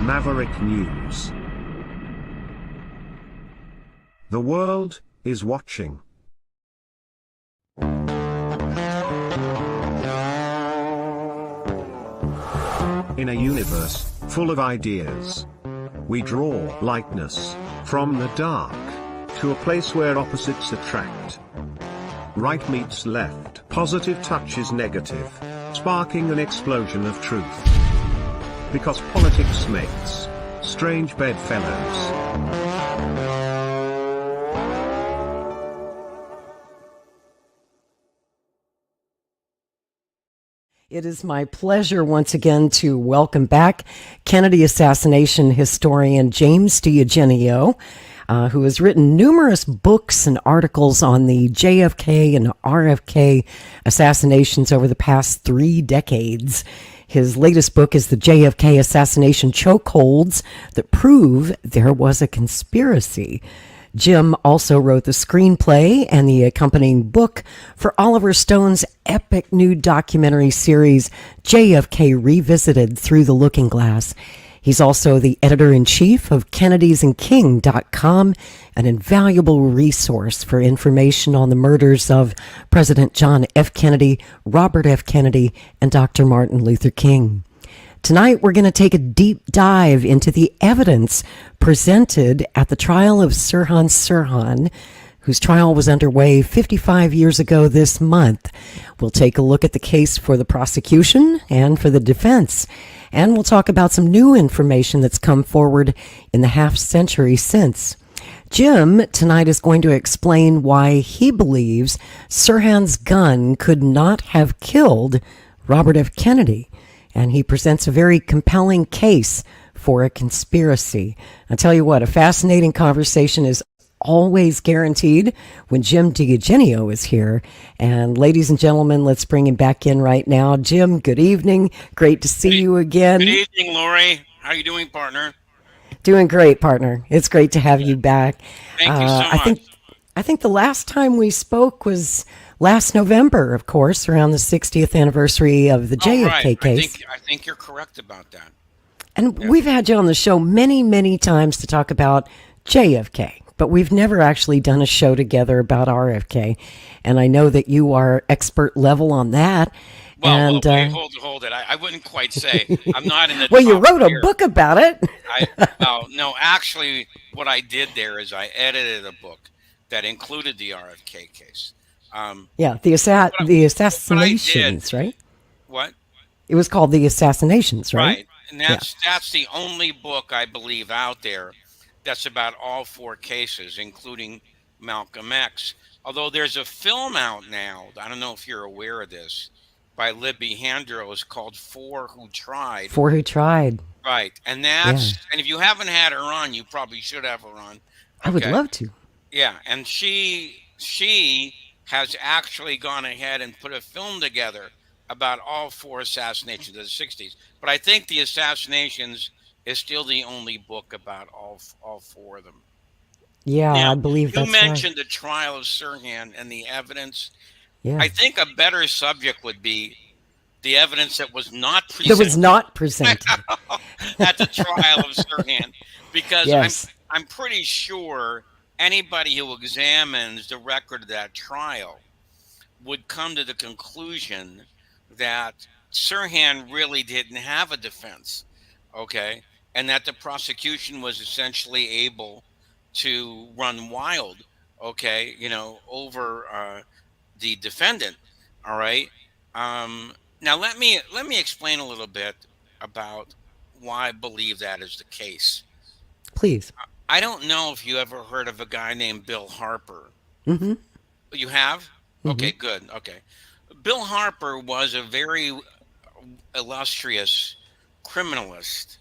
Maverick News. The world is watching. In a universe full of ideas, we draw lightness from the dark to a place where opposites attract. Right meets left, positive touches negative, sparking an explosion of truth. Because politics makes strange bedfellows. It is my pleasure once again to welcome back Kennedy assassination historian James DiEugenio, who has written numerous books and articles on the JFK and RFK assassinations over the past 3 decades. His latest book is the JFK assassination chokeholds that prove there was a conspiracy. Jim also wrote the screenplay and the accompanying book for Oliver Stone's epic new documentary series, JFK Revisited Through the Looking Glass. He's also the editor-in-chief of kennedysandking.com, an invaluable resource for information on the murders of President John F. Kennedy, Robert F. Kennedy, and Dr. Martin Luther King. Tonight, we're going to take a deep dive into the evidence presented at the trial of Sirhan Sirhan, whose trial was underway 55 years ago this month. We'll take a look at the case for the prosecution and for the defense, and we'll talk about some new information that's come forward in the half century since. Jim tonight is going to explain why he believes Sirhan's gun could not have killed Robert F. Kennedy. And he presents a very compelling case for a conspiracy. I'll tell you what, a fascinating conversation is always guaranteed when Jim DiEugenio is here. And ladies and gentlemen, let's bring him back in right now. Jim, good evening. Great to see you again. Good evening, Lori. How are you doing, partner? Doing great, partner. It's great to have you back. Thank you so much. I think the last time we spoke was last November, of course, around the 60th anniversary of the JFK case. I think you're correct about that. And we've had you on the show many, many times to talk about JFK, but we've never actually done a show together about RFK. And I know that you are expert level on that. Well, wait, hold it. I wouldn't quite say. I'm not in the Well, you wrote a book about it. No, actually, what I did there is I edited a book that included the RFK case. The assassinations, right? What? It was called The Assassinations, right? Right, and that's the only book I believe out there that's about all 4 cases, including Malcolm X. Although there's a film out now, I don't know if you're aware of this, by Libby Handros called Four Who Tried. Four Who Tried. Right, and that's and if you haven't had her on, you probably should have her on. Okay? I would love to. Yeah, and she has actually gone ahead and put a film together about all 4 assassinations of the 60s. But I think The Assassinations is still the only book about all 4 of them. Yeah, now, I believe that's right. You mentioned the trial of Sirhan and the evidence. Yeah. I think a better subject would be the evidence that was not presented. That was not presented. At the trial of Sirhan. Because I'm pretty sure anybody who examines the record of that trial would come to the conclusion that Sirhan really didn't have a defense, okay? And that the prosecution was essentially able to run wild, okay, over the defendant, all right? Now, let me explain a little bit about why I believe that is the case. Please. I don't know if you ever heard of a guy named Bill Harper. Mm-hmm. You have? Mm-hmm. Okay, good. Okay. Bill Harper was a very illustrious criminalist.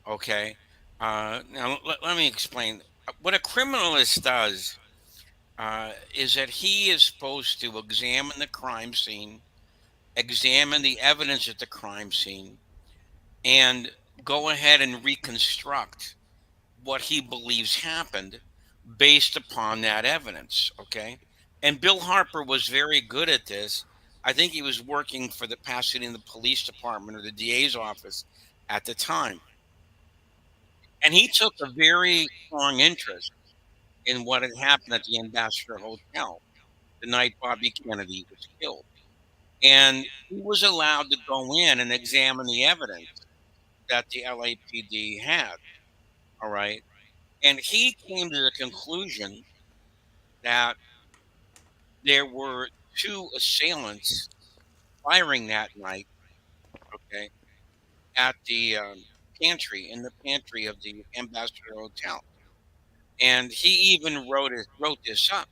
Okay. Now, let me explain. What a criminalist does is that he is supposed to examine the crime scene, examine the evidence at the crime scene, and go ahead and reconstruct what he believes happened based upon that evidence, okay? And Bill Harper was very good at this. I think he was working for the Pasadena Police Department or the DA's office at the time. and he took a very strong interest in what had happened at the Ambassador Hotel the night Bobby Kennedy was killed. And he was allowed to go in and examine the evidence that the LAPD had. All right. And he came to the conclusion that there were two assailants firing that night, okay, at the pantry, in the pantry of the Ambassador Hotel. And he even wrote this up.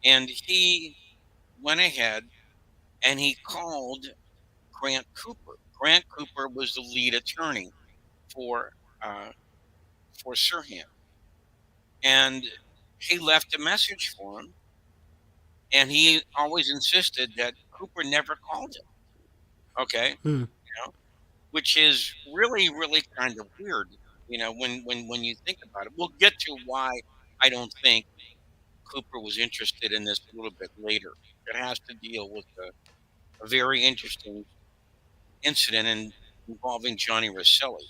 And he went ahead and he called Grant Cooper. Grant Cooper was the lead attorney for uh, for Sirhan, and he left a message for him. And he always insisted that Cooper never called him. Okay, Hmm. which is really, really kind of weird. When you think about it, we'll get to why I don't think Cooper was interested in this a little bit later. It has to deal with a very interesting incident involving Johnny Rosselli.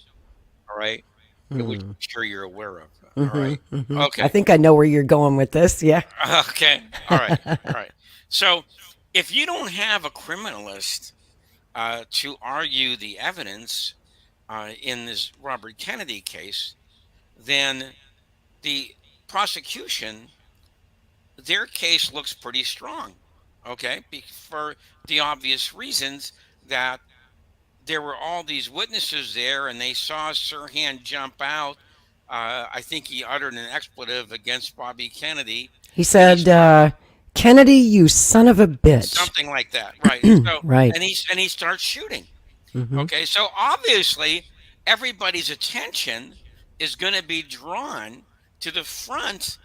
All right, which Hmm. I'm sure you're aware of. All Hmm. right. Hmm. I Okay. think I know where you're going with this. Yeah. Okay. All right. All right. So if you don't have a criminalist to argue the evidence in this Robert Kennedy case, then the prosecution, their case looks pretty strong. Okay. For the obvious reasons that there were all these witnesses there and they saw Sirhan jump out. I think he uttered an expletive against Bobby Kennedy He and he said, started Kennedy, you son of a bitch. something like that. Right. And so, Right. and he starts shooting. Hmm. Okay. So obviously everybody's attention is going to be drawn to the front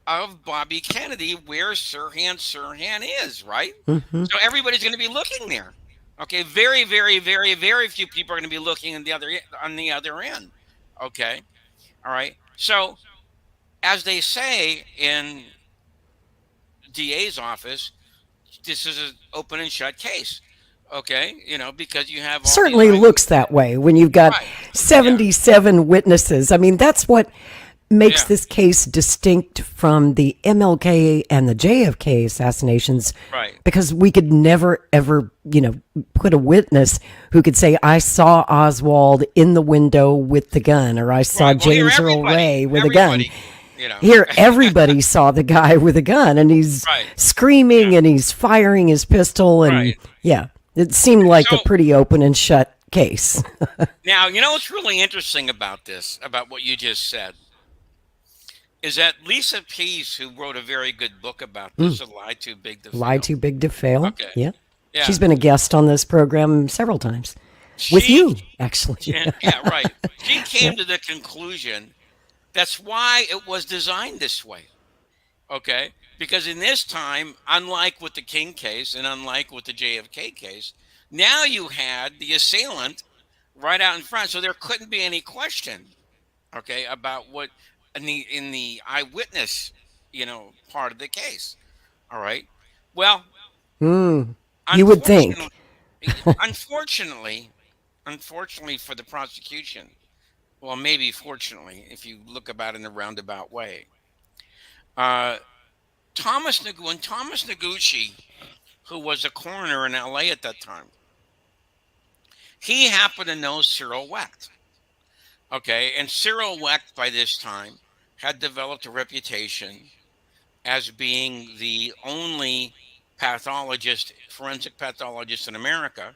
of Bobby Kennedy where Sirhan is, right? Hmm. So everybody's going to be looking there. Okay, very, very, very, very few people are going to be looking on the other end. Okay, all right. So as they say in DA's office, this is an open and shut case. Okay, because you have all these Certainly looks eyewitnesses. that way when you've got Right. Yeah. 77 witnesses. I mean, that's what makes Yeah. this case distinct from the MLK and the JFK assassinations, Right. because we could never, ever, put a witness who could say, I saw Oswald in the window with the gun, or I saw Right. Well, here James Earl Ray with a gun. everybody. You know. Here, everybody saw the guy with a gun, and he's Right. screaming Yeah. and he's firing his pistol. And Right. yeah, it seemed like a So pretty open and shut case. now, what's really interesting about this, about what you just said, is that Lisa Pease, who wrote a very good book about this, A Lie Too Big to Lie Fail. too big to fail. Okay. Yeah. Yeah. She's been a guest on this program several times with She, you, actually. yeah, right. She came to the conclusion that's why it was designed this way. Okay. Because in this time, unlike with the King case and unlike with the JFK case, now you had the assailant right out in front. So there couldn't be any question, okay, about what in the eyewitness, part of the case. All right. Well, Hmm. You would unfortunately, think. unfortunately, unfortunately for the prosecution, well, maybe fortunately, if you look about it in a roundabout way, uh, when Thomas Noguchi, who was a coroner in LA at that time, he happened to know Cyril Wecht. Okay, and Cyril Wecht by this time had developed a reputation as being the only forensic pathologist in America,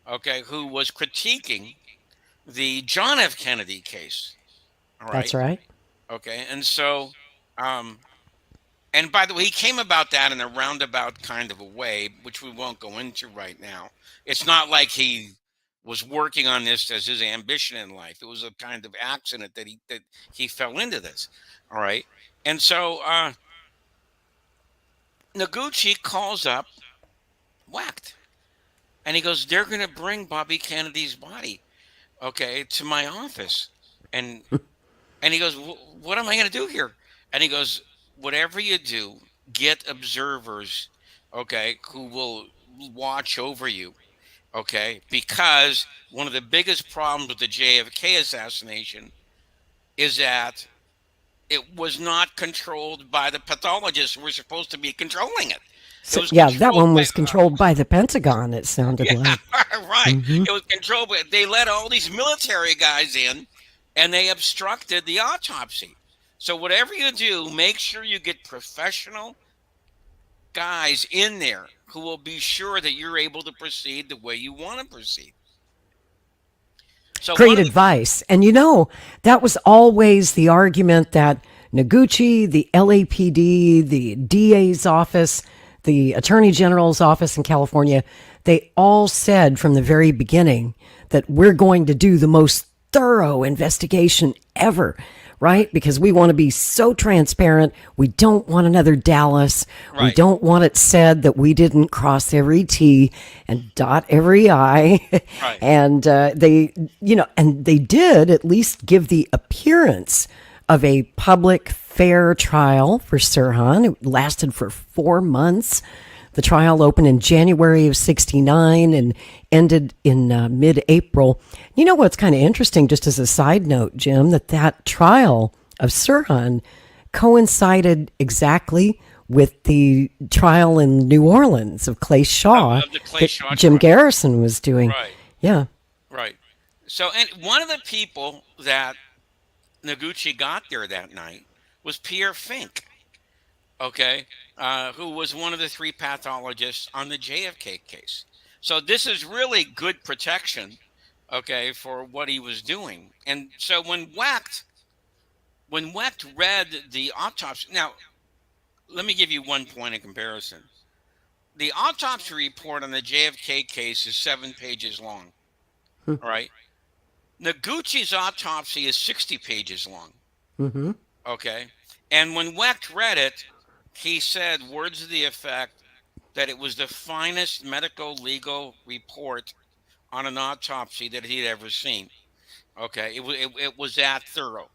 okay, who was critiquing the John F. Kennedy case. All That's right. right. Okay. And so, um, and by the way, he came about that in a roundabout kind of a way, which we won't go into right now. It's not like he was working on this as his ambition in life. It was a kind of accident that he fell into this. All right. And so Noguchi calls up Wecht and he goes, they're going to bring Bobby Kennedy's body, okay, to my office. And he goes, what am I going to do here? And he goes, whatever you do, get observers, okay, who will watch over you, Okay, because one of the biggest problems with the JFK assassination is that it was not controlled by the pathologists who were supposed to be controlling it. It So, was yeah, that controlled one by was controlled by the Pentagon, it sounded yeah, like. right. It was controlled by they let all these military guys in and they obstructed the autopsy. So whatever you do, make sure you get professional guys in there who will be sure that you're able to proceed the way you want to proceed. So one Great of the advice. And that was always the argument that Noguchi, the LAPD, the DA's office, the Attorney General's office in California, they all said from the very beginning that we're going to do the most thorough investigation ever, right? Because we want to be so transparent. We don't want another Dallas. We right, don't want it said that we didn't cross every T and dot every I. right, And and they did at least give the appearance of a public, fair trial for Sirhan. It lasted for 4 months. The trial opened in January of 69 and ended in mid-April. You know what's kind of interesting, just as a side note, Jim, that trial of Sirhan coincided exactly with the trial in New Orleans of Clay Shaw of the Clay that Shaw Jim trial. Garrison was doing. Right, Yeah. right. So and one of the people that Noguchi got there that night was Pierre Fink, okay, who was one of the three pathologists on the JFK case. So this is really good protection, okay, for what he was doing. And so when Wecht read the autopsy, now let me give you one point of comparison. The autopsy report on the JFK case is 7 pages long. All right. Noguchi's autopsy is 60 pages long. Mm-hmm. Okay. And when Wecht read it, he said words to the effect that it was the finest medical legal report on an autopsy that he'd ever seen. Okay. It was that thorough.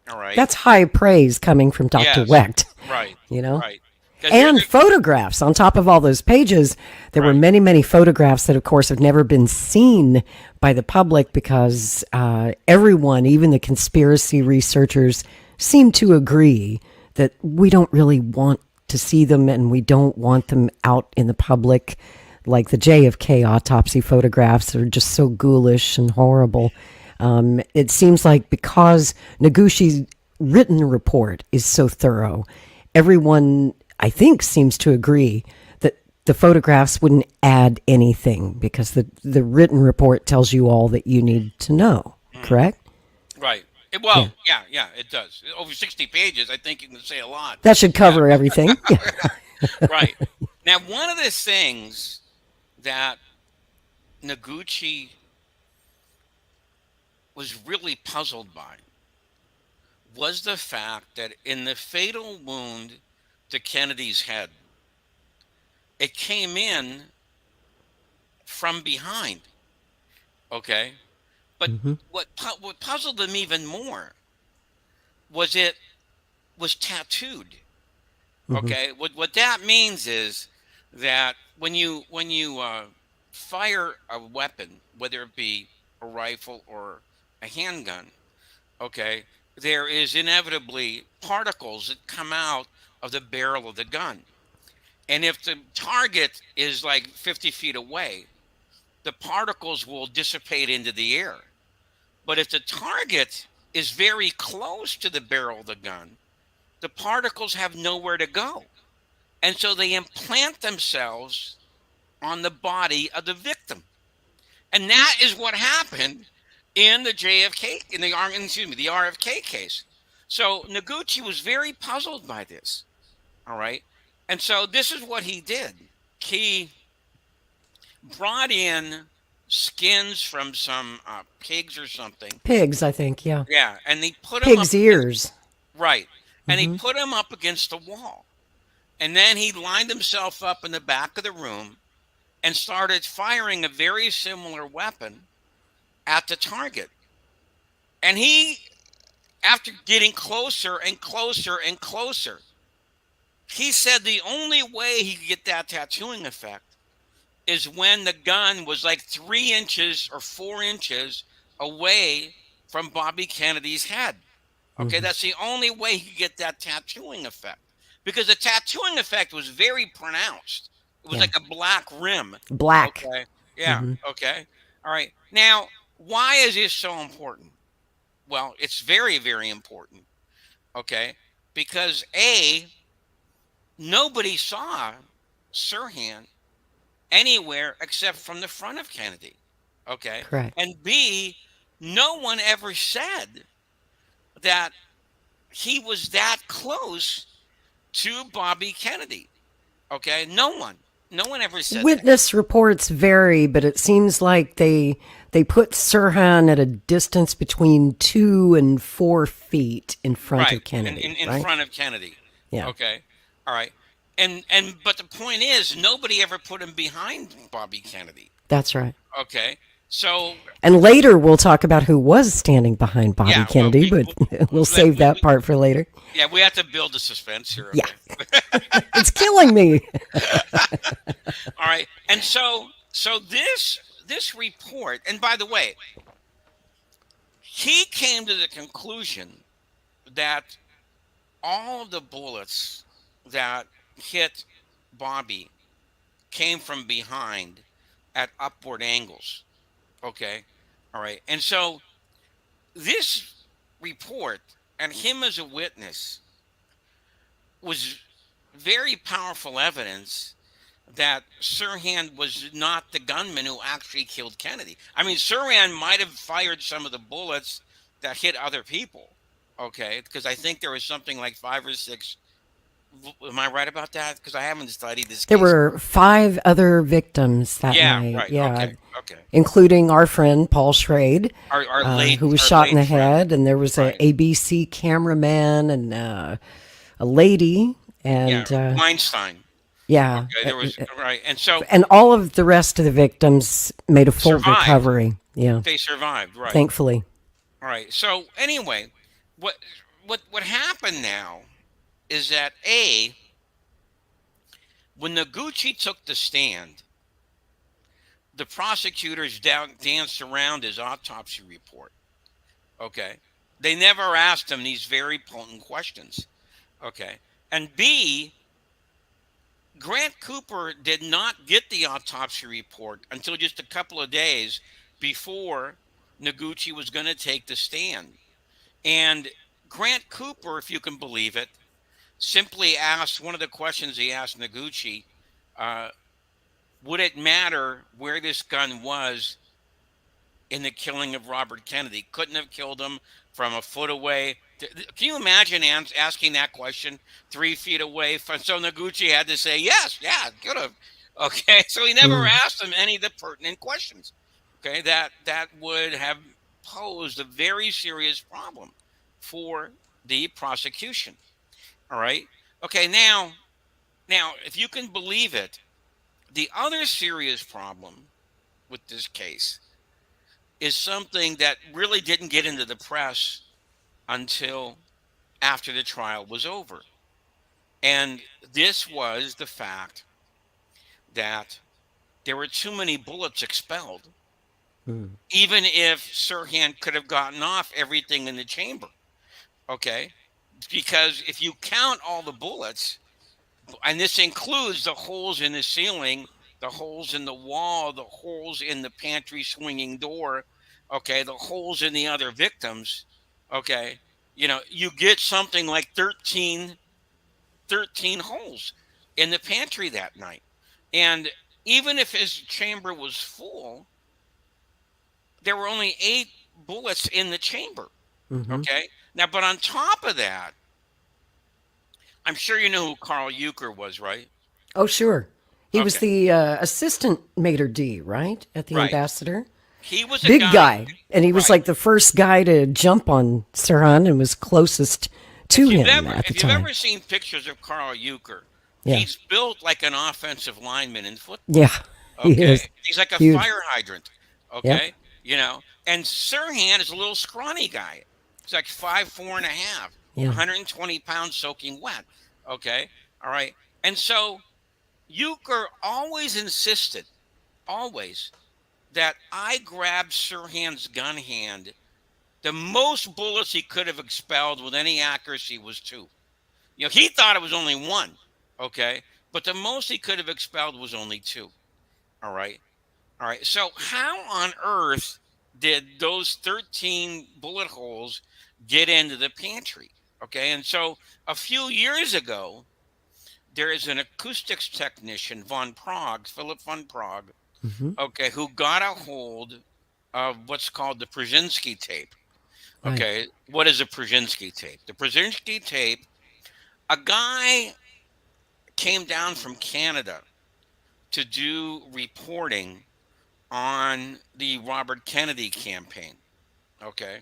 All right. That's high praise coming from Dr. Yes. Wecht, Right. you know? Right. Because And photographs on top of all those pages. There were right. many, many photographs that, of course, have never been seen by the public because everyone, even the conspiracy researchers, seem to agree that we don't really want to see them and we don't want them out in the public. Like the JFK autopsy photographs are just so ghoulish and horrible. It seems like because Noguchi's written report is so thorough, everyone, I think, seems to agree that the photographs wouldn't add anything because the written report tells you all that you need to know, correct? Right. Yeah. Yeah, it does. Over 60 pages, I think you can say a lot. That should cover everything. Right. Now, one of the things that Noguchi was really puzzled by was the fact that in the fatal wound to Kennedy's head, it came in from behind. Okay. But what puzzled him even more was it was tattooed. Okay. What that means is that when you fire a weapon, whether it be a rifle or a handgun, okay, there is inevitably particles that come out of the barrel of the gun. And if the target is like 50 feet away, the particles will dissipate into the air. But if the target is very close to the barrel of the gun, the particles have nowhere to go. And so they implant themselves on the body of the victim. And that is what happened in the the RFK case. So Noguchi was very puzzled by this. All right. And so this is what he did. He brought in skins from some pigs or something. Pigs, I think, yeah. Yeah. And he put them up. Pig's ears. Right. And he put them up against the wall. And then he lined himself up in the back of the room and started firing a very similar weapon at the target. And he, after getting closer and closer and closer, he said the only way he could get that tattooing effect is when the gun was like 3 inches or 4 inches away from Bobby Kennedy's head. Okay, Hmm. that's the only way you could get that tattooing effect, because the tattooing effect was very pronounced. It was Yeah. like a black rim. Black. Okay, yeah, Hmm. okay, all right. Now, why is this so important? Well, it's very, very important. Okay, because A, nobody saw Sirhan anywhere except from the front of Kennedy. Okay, Correct. and B, no one ever said that he was that close to Bobby Kennedy. Okay, no one ever said that. Witness reports vary, but it seems like they put Sirhan at a distance between 2 and 4 feet in front Right, of in, Kennedy. in, in Right? front of Kennedy. Yeah, Okay, all right, and but the point is, nobody ever put him behind Bobby Kennedy. that's right. Okay, so And later we'll talk about who was standing behind Bobby yeah, well, Kennedy, but we'll save that part for later. yeah, we have to build the suspense here. Yeah, Okay, it's killing me. all right, and so this report, and by the way, he came to the conclusion that all of the bullets that hit Bobby came from behind at upward angles. Okay. All right. And so this report and him as a witness was very powerful evidence that Sirhan was not the gunman who actually killed Kennedy. I mean, Sirhan might have fired some of the bullets that hit other people. Okay. Because I think there was something like 5 or 6. Am I right about that? Because I haven't studied this There case. were 5 other victims that Yeah, night. right. Yeah, Okay. Okay. including our friend Paul Schrade, Our late who was our shot in late the friend. head, and there was a Right. ABC cameraman and a lady, Yeah. and Weinstein. yeah, Okay. There was right. And so and all of the rest of the victims made a full survived. recovery. Yeah, They survived. Right. thankfully. All right. So anyway, what what happened now is that when Noguchi took the stand, the prosecutors danced around his autopsy report. Okay. They never asked him these very potent questions. Okay. And B, Grant Cooper did not get the autopsy report until just a couple of days before Noguchi was going to take the stand. And Grant Cooper, if you can believe it, simply asked one of the questions he asked Noguchi, uh, would it matter where this gun was in the killing of Robert Kennedy? Couldn't have killed him from a foot away. Can you imagine asking that question 3 feet away? So Noguchi had to say, yes, yeah, could have. Okay, so he never Mm. asked him any of the pertinent questions. Okay, that would have posed a very serious problem for the prosecution. All right. Okay, now if you can believe it, the other serious problem with this case is something that really didn't get into the press until after the trial was over. And this was the fact that there were too many bullets expelled, Mm. even if Sirhan could have gotten off everything in the chamber. Okay. Because if you count all the bullets, and this includes the holes in the ceiling, the holes in the wall, the holes in the pantry swinging door, okay, the holes in the other victims, okay, you get something like 13 holes in the pantry that night. And even if his chamber was full, there were only 8 bullets in the chamber. Hmm. Okay. Now, but on top of that, I'm sure you know who Carl Euchre was, right? Oh, sure. He was Okay. the assistant maitre d', right, at the Right. ambassador. He was a Big guy. guy, and he was Right. like the first guy to jump on Sirhan and was closest to him at the If you've time. ever seen pictures of Carl Euchre, Yeah, he's built like an offensive lineman in football. yeah, he is Okay. He's like a huge. fire hydrant. Yep. Okay. And Sirhan is a little scrawny guy. He's like 5'4" and a half, Yeah. 120 pounds soaking wet. Okay. All right. And so Euchre always insisted always that I grabbed Sirhan's gun hand. The most bullets he could have expelled with any accuracy was 2. He thought it was only 1, okay? But the most he could have expelled was only 2. All right. All right. So how on earth did those 13 bullet holes get into the pantry? Okay. And so a few years ago, there is an acoustics technician, Philip von Prague, Mm-hmm. okay, who got a hold of what's called the Brzezinski tape. Right. Okay. What is a Brzezinski tape? The Brzezinski tape, a guy came down from Canada to do reporting on the Robert Kennedy campaign. Okay.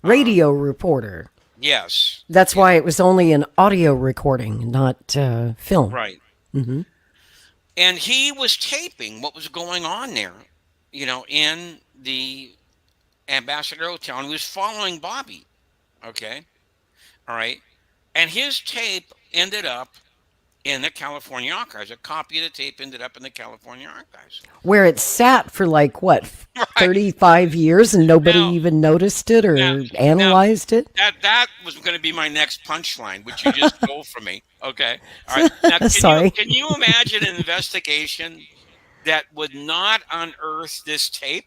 Radio reporter. Yes. That's Yeah. why it was only an audio recording, not film. Right. Mm-hmm. And he was taping what was going on there, in the Ambassador Hotel. And he was following Bobby. Okay. All right. And his tape ended up in the California archives. A copy of the tape ended up in the California archives. Where it sat for like, what, Right. 35 years and nobody Now- even noticed it or now- analyzed it? That was going to be my next punchline, which you just stole from me. Okay. All right. Now, Sorry. Can you imagine an investigation that would not unearth this tape?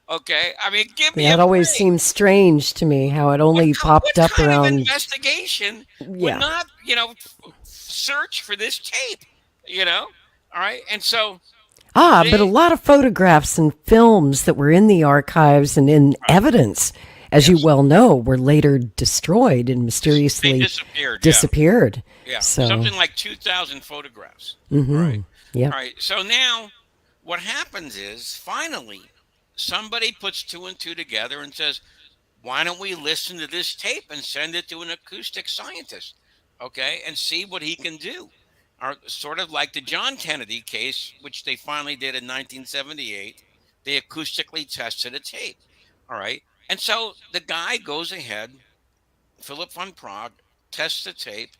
Okay. I mean, give me That a always break. seems strange to me, how it only popped what up kind of around. investigation would Yeah. not, search for this tape? All right. And so, But they- a lot of photographs and films that were in the archives and in evidence, as you well know, were later destroyed and they mysteriously disappeared. disappeared. Yeah. So, Something like 2,000 photographs. mhm. Right. Yeah. All right. So now what happens is finally somebody puts 2 and 2 together and says, why don't we listen to this tape and send it to an acoustic scientist? Okay. And see what he can do. Or sort of like the John Kennedy case, which they finally did in 1978. They acoustically tested a tape. All right. And so the guy goes ahead, Philip von Prague, tests the tape.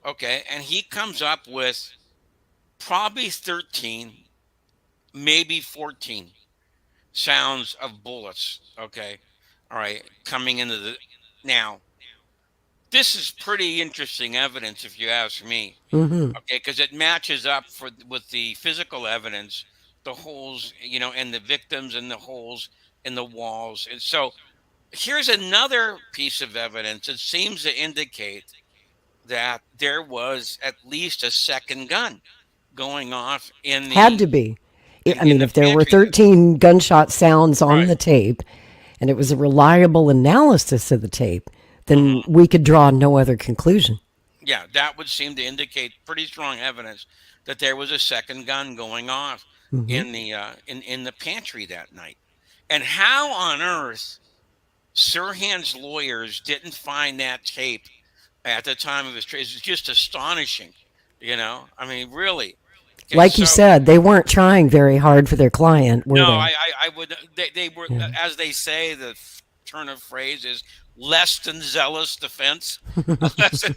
Okay. And he comes up with probably 13, maybe 14 sounds of bullets. Okay. All right. Coming into the. Now, this is pretty interesting evidence, if you ask me. Hmm. Okay. Because it matches up with the physical evidence, the holes, and the victims and the holes in the walls. And so here's another piece of evidence that seems to indicate that there was at least a second gun going off in the. Had to be. I mean, the if there were pantry. 13 gunshot sounds on Right. the tape and it was a reliable analysis of the tape, then we could draw no other conclusion. Yeah, that would seem to indicate pretty strong evidence that there was a second gun going off in the in the pantry that night. And how on earth Sirhan's lawyers didn't find that tape at the time of his trial is just astonishing. I mean, really. Okay, Like you so- said, they weren't trying very hard for their client, were No, they? I would. They were, as they say, the turn of phrase is less than zealous defense. Exactly.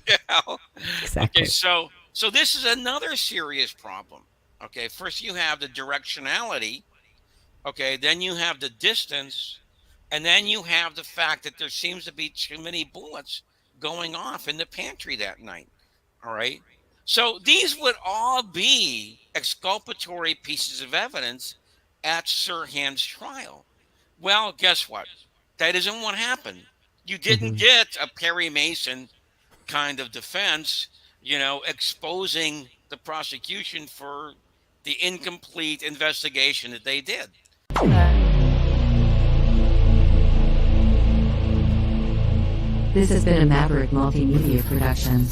Okay, so this is another serious problem. Okay, first you have the directionality. Okay, then you have the distance, and then you have the fact that there seems to be too many bullets going off in the pantry that night. All right. So these would all be exculpatory pieces of evidence at Sirhan's trial. Well, guess what? That isn't what happened. You didn't get a Perry Mason kind of defense, exposing the prosecution for the incomplete investigation that they did. This has been a Maverick Multimedia production.